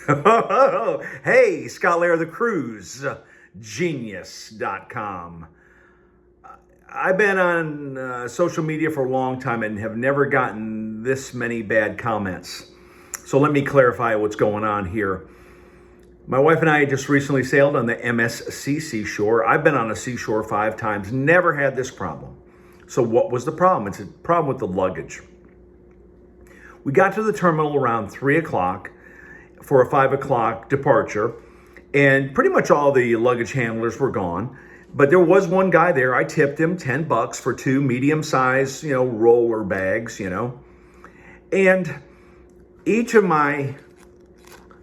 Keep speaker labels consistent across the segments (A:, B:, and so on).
A: Hey, Scott Lair, the cruise genius.com. I've been on social media for a long time and have never gotten this many bad comments. So let me clarify what's going on here. My wife and I just recently sailed on the MSC Seashore. I've been on a Seashore 5 times, never had this problem. So what was the problem? It's a problem with the luggage. We got to the terminal around 3 o'clock for a 5 o'clock departure, and pretty much all the luggage handlers were gone. But there was one guy there. I tipped him $10 for 2 medium-sized, roller bags, And each of my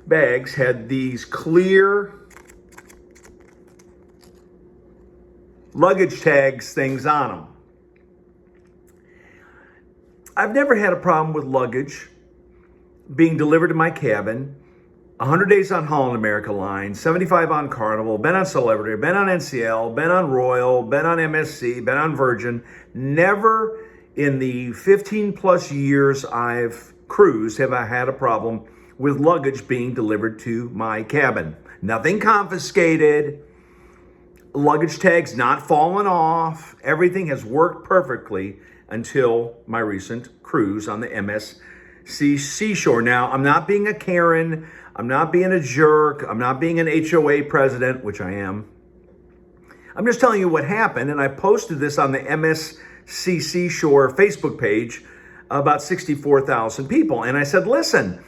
A: bags had these clear luggage tags things on them. I've never had a problem with luggage being delivered to my cabin. 100 days on Holland America Line, 75 on Carnival, been on Celebrity, been on NCL, been on Royal, been on MSC, been on Virgin. Never in the 15 plus years I've cruised have I had a problem with luggage being delivered to my cabin. Nothing confiscated, luggage tags not falling off. Everything has worked perfectly until my recent cruise on the MSC Seashore. Now, I'm not being a Karen. I'm not being a jerk. I'm not being an HOA president, which I am. I'm just telling you what happened, and I posted this on the MSC Seashore Facebook page, about 64,000 people. And I said, listen,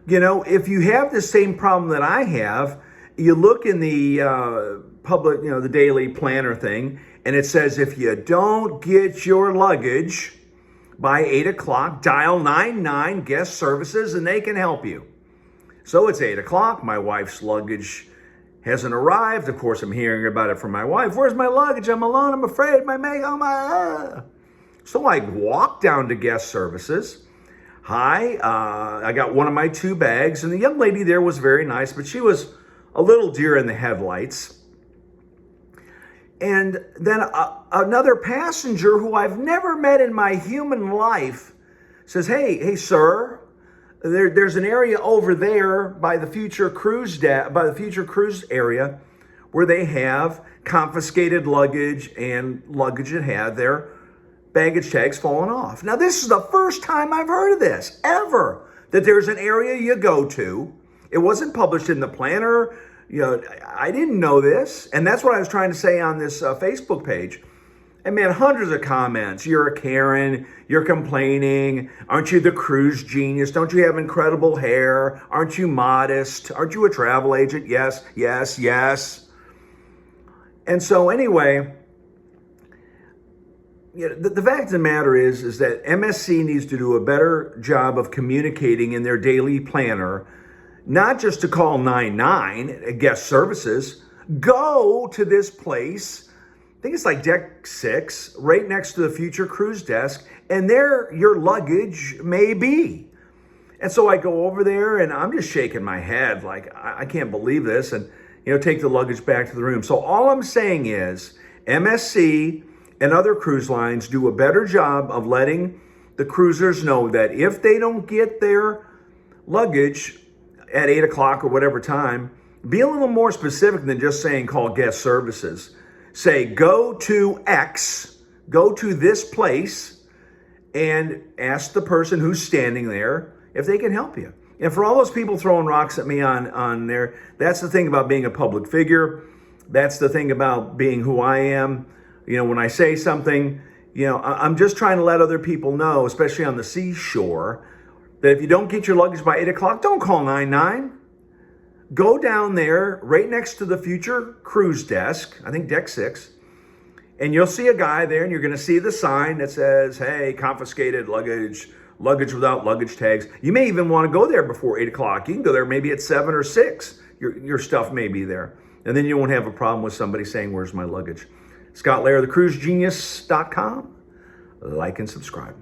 A: if you have the same problem that I have, you look in the public, the daily planner thing, and it says if you don't get your luggage by 8 o'clock, dial 99 guest services and they can help you. So it's 8 o'clock. My wife's luggage hasn't arrived. Of course, I'm hearing about it from my wife. Where's my luggage? I'm alone. I'm afraid. So I walk down to guest services. Hi, I got one of my 2 bags, and the young lady there was very nice, but she was a little deer in the headlights. And then another passenger who I've never met in my human life says, hey, sir, there's an area over there by the future cruise area where they have confiscated luggage and luggage that had their baggage tags fallen off. Now, this is the first time I've heard of this, ever, that there's an area you go to. It wasn't published in the planner. I didn't know this. And that's what I was trying to say on this Facebook page. And man, hundreds of comments. You're a Karen. You're complaining. Aren't you the cruise genius? Don't you have incredible hair? Aren't you modest? Aren't you a travel agent? Yes, yes, yes. And so anyway, the fact of the matter is that MSC needs to do a better job of communicating in their daily planner, not just to call 99 guest services. Go to this place, I think it's like deck 6, right next to the future cruise desk, and there your luggage may be. And so I go over there and I'm just shaking my head like, I can't believe this, and take the luggage back to the room. So all I'm saying is MSC and other cruise lines do a better job of letting the cruisers know that if they don't get their luggage at 8 o'clock or whatever time, be a little more specific than just saying call guest services. Say, go to X, go to this place, and ask the person who's standing there if they can help you. And for all those people throwing rocks at me on there, that's the thing about being a public figure. That's the thing about being who I am. When I say something, I'm just trying to let other people know, especially on the seashore, that if you don't get your luggage by 8 o'clock, don't call 99. Go down there right next to the future cruise desk, I think deck 6, and you'll see a guy there, and you're going to see the sign that says, hey, confiscated luggage, luggage without luggage tags. You may even want to go there before 8 o'clock. You can go there maybe at 7 or 6. Your stuff may be there. And then you won't have a problem with somebody saying, where's my luggage? Scott Lair, thecruisegenius.com. Like and subscribe.